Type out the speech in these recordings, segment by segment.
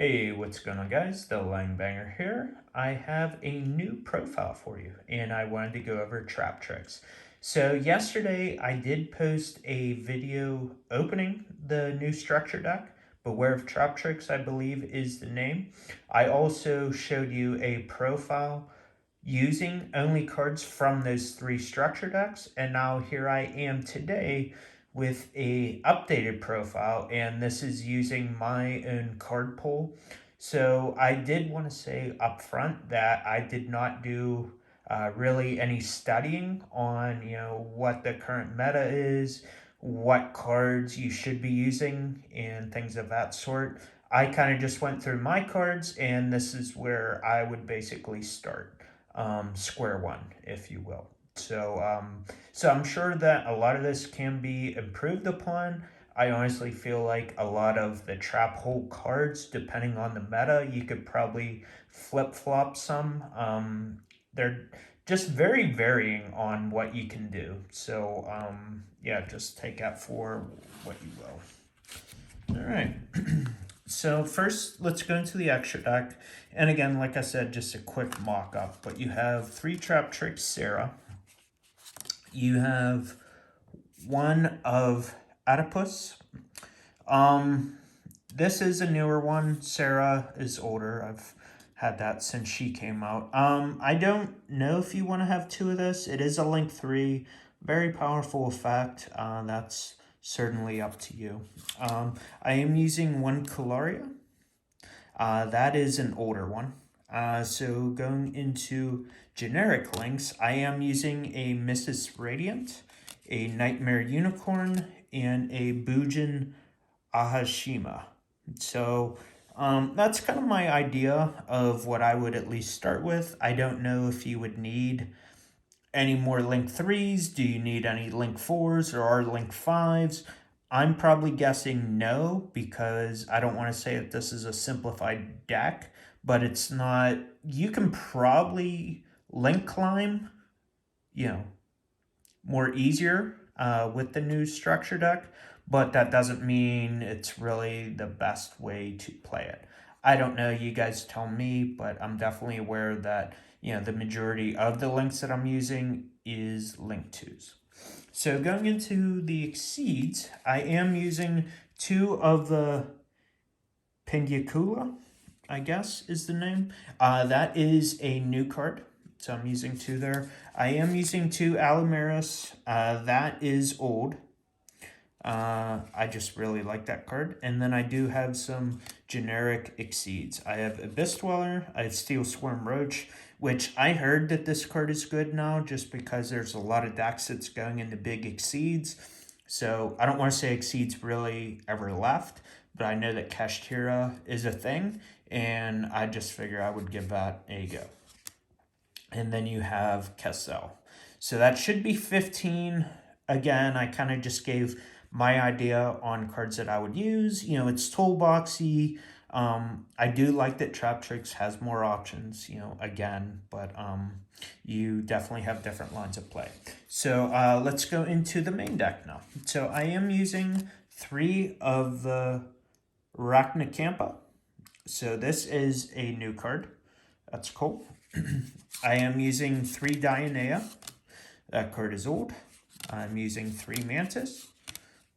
Hey, what's going on, guys? The Line Banger here. I have a new profile for you, and I wanted to go over Traptrix. So yesterday, I did post a video opening the new structure deck. Beware of Traptrix, I believe, is the name. I also showed you a profile using only cards from those three structure decks, and now here I am today with a updated profile, and this is using my own card pool. So I did want to say up front that I did not do really any studying on what the current meta is, what cards you should be using, and things of that sort. I kind of just went through my cards, and this is where I would basically start, square one, if you will. So I'm sure that a lot of this can be improved upon. I honestly feel like a lot of the trap hole cards, depending on the meta, you could probably flip flop some. They're just very varying on what you can do. So yeah, just take that for what you will. All right. So first, let's go into the extra deck. And again, like I said, just a quick mock-up. But you have 3 Traptrix Sarah. You have 1 of Adipus. This is a newer one. Sarah is older. I've had that since she came out. I don't know if you want to have 2 of this. It is a Link 3. Very powerful effect. That's certainly up to you. I am using 1 Calaria. That is an older one. So going into generic links, I am using a Mrs. Radiant, a Nightmare Unicorn, and a Bujin Ahashima. So that's kind of my idea of what I would at least start with. I don't know if you would need any more Link 3s. Do you need any Link 4s or are Link 5s? I'm probably guessing no, because I don't want to say that this is a simplified deck, but it's not. You can probably link climb, more easier with the new structure deck, but that doesn't mean it's really the best way to play it. I don't know, you guys tell me, but I'm definitely aware that, the majority of the links that I'm using is link 2s. So going into the exceeds, I am using 2 of the Pingyakula, I guess is the name. That is a new card, so I'm using 2 there. I am using 2 Alumeris. That is old. I just really like that card. And then I do have some generic exceeds. I have Abyss Dweller, I have Steel Swarm Roach, which I heard that this card is good now just because there's a lot of decks that's going into big exceeds. So I don't want to say exceeds really ever left, but I know that Kashtira is a thing, and I just figure I would give that a go. And then you have Kessel. So that should be 15. Again, I kind of just gave my idea on cards that I would use. It's toolboxy. I do like that Traptrix has more options, again, but you definitely have different lines of play. So let's go into the main deck now. So I am using 3 of the Arachnacampa. So this is a new card. That's cool. I am using 3 Dionea. That card is old. I'm using 3 Mantis.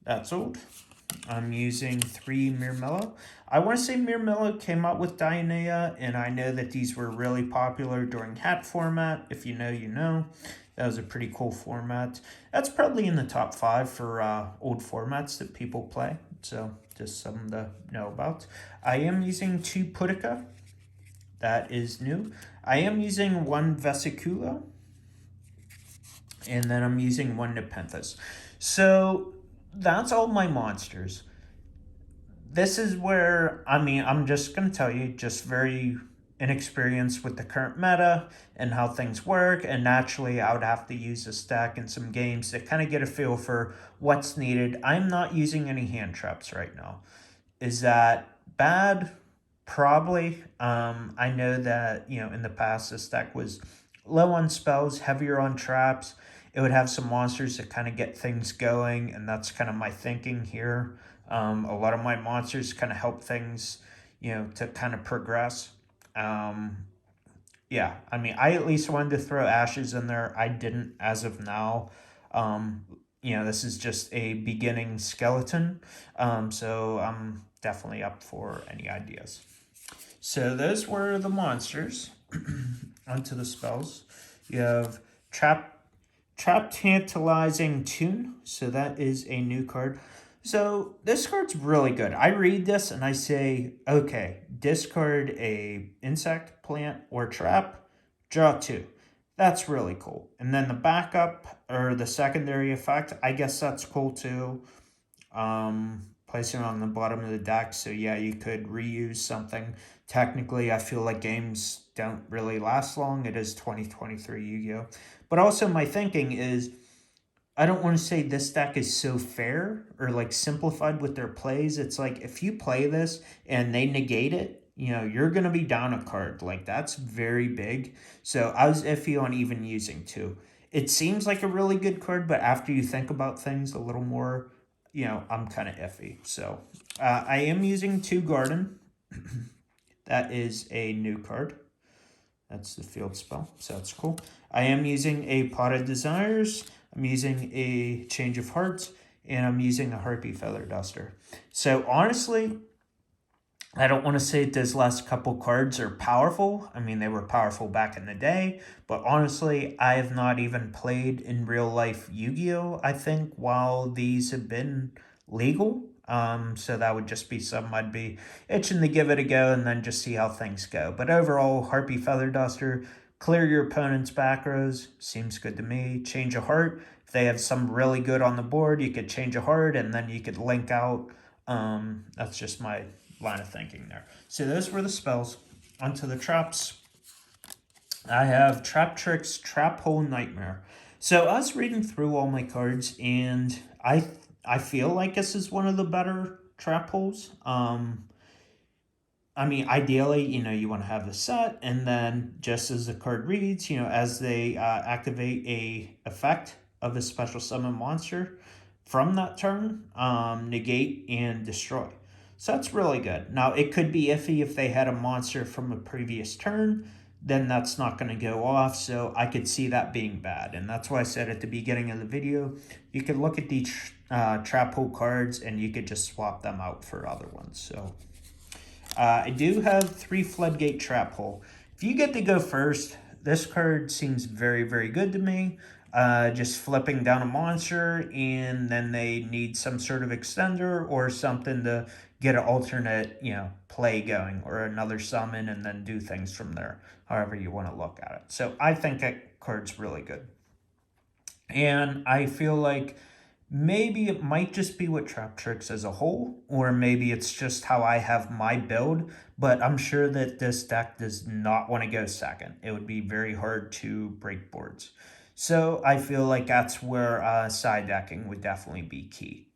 That's old. I'm using 3 Myrmillo. I want to say Myrmillo came out with Dionea, and I know that these were really popular during hat format. If you know, you know. That was a pretty cool format. That's probably in the top 5 for old formats that people play. So just something to know about. I am using 2 Pudica. That is new. I am using 1 Vesiculo. And then I'm using 1 Nepenthes. So that's all my monsters. This is where, I'm just going to tell you, just very inexperienced with the current meta and how things work. And naturally, I would have to use this deck in some games to kind of get a feel for what's needed. I'm not using any hand traps right now. Is that bad? Probably. I know that, in the past, this deck was low on spells, heavier on traps. It would have some monsters that kind of get things going, and that's kind of my thinking here. A lot of my monsters kind of help things, to kind of progress. Yeah, I mean, I at least wanted to throw Ashes in there. I didn't as of now. Um, this is just a beginning skeleton. So I'm definitely up for any ideas. So those were the monsters. Onto the spells. You have Trap Tantalizing Tune. So that is a new card. So this card's really good. I read this and I say, okay, discard a insect, plant, or trap, draw 2. That's really cool. And then the backup or the secondary effect, I guess that's cool too. Placing it on the bottom of the deck, so yeah, you could reuse something. Technically, I feel like games don't really last long. It is 2023 Yu-Gi-Oh! But also my thinking is, I don't want to say this deck is so fair or like simplified with their plays. It's like if you play this and they negate it, you're going to be down a card. Like that's very big. So I was iffy on even using 2. It seems like a really good card, but after you think about things a little more, I'm kind of iffy. So I am using 2 Garden. That is a new card. That's the field spell, so that's cool. I am using a Pot of Desires. I'm using a Change of Hearts, and I'm using a Harpy Feather Duster. So honestly, I don't want to say those last couple cards are powerful. I mean, they were powerful back in the day, but honestly, I have not even played in real life Yu-Gi-Oh! I think while these have been legal. So that would just be something I'd be itching to give it a go and then just see how things go. But overall, Harpy Feather Duster, clear your opponent's back rows, seems good to me. Change a heart. If they have some really good on the board, you could change a heart and then you could link out. That's just my line of thinking there. So those were the spells. Onto the traps. I have Traptrix, Trap Hole, Nightmare. So I was reading through all my cards, and I feel like this is one of the better trap holes. I mean, ideally, you want to have the set, and then just as the card reads, as they activate a effect of a special summon monster from that turn, negate and destroy. So that's really good. Now, it could be iffy if they had a monster from a previous turn, then that's not going to go off, so I could see that being bad. And that's why I said at the beginning of the video, you could look at the trap hole cards and you could just swap them out for other ones. So I do have 3 Floodgate Trap Hole. If you get to go first, this card seems very, very good to me. Just flipping down a monster, and then they need some sort of extender or something to get an alternate, play going, or another summon, and then do things from there, however you want to look at it. So I think that card's really good. And I feel like maybe it might just be with Traptrix as a whole, or maybe it's just how I have my build, but I'm sure that this deck does not want to go second. It would be very hard to break boards. So I feel like that's where side decking would definitely be key.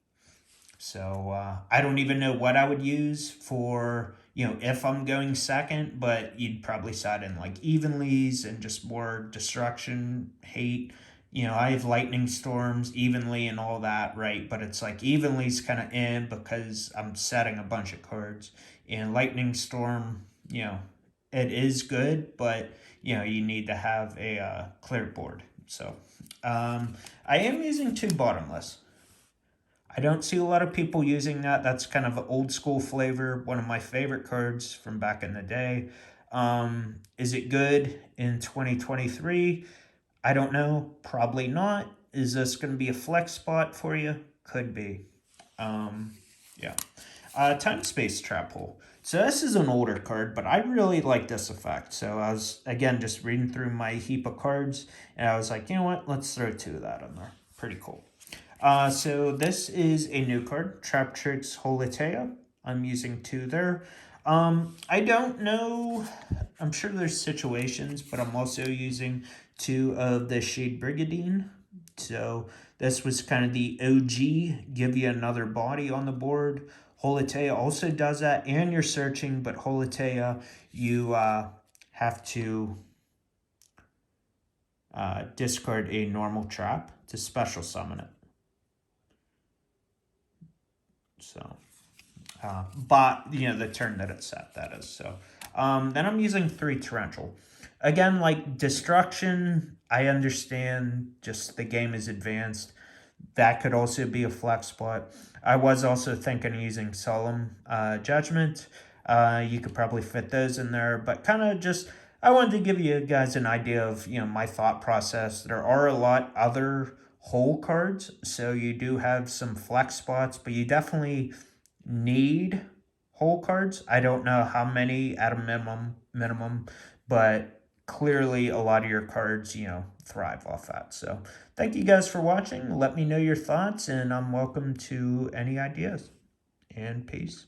So I don't even know what I would use for, if I'm going second, but you'd probably side in like evenlies and just more destruction, hate. I have lightning storms evenly and all that, right? But it's like evenly's kind of in because I'm setting a bunch of cards. And lightning storm, it is good, but you need to have a clear board. So I am using 2 bottomless. I don't see a lot of people using that. That's kind of an old school flavor. One of my favorite cards from back in the day. Is it good in 2023? I don't know. Probably not. Is this going to be a flex spot for you? Could be. Yeah. Time Space Trap Hole. So this is an older card, but I really like this effect. So I was, again, just reading through my heap of cards, and I was like, you know what? Let's throw 2 of that in there. Pretty cool. So this is a new card, Traptrix Holitea. I'm using 2 there. I don't know. I'm sure there's situations, but I'm also using 2 of the Shade Brigadine. So this was kind of the OG, give you another body on the board. Holitea also does that, and you're searching, but Holitea, you have to discard a normal trap to special summon it. So but the turn that it's set, that is. So then I'm using 3 torrential. Again, like destruction, I understand, just the game is advanced. That could also be a flex spot. I was also thinking of using solemn judgment. You could probably fit those in there, but kind of just, I wanted to give you guys an idea of my thought process. There are a lot other whole cards, so you do have some flex spots, but you definitely need whole cards. I don't know how many at a minimum, but clearly a lot of your cards, thrive off that. So thank you guys for watching. Let me know your thoughts, and I'm welcome to any ideas. And peace.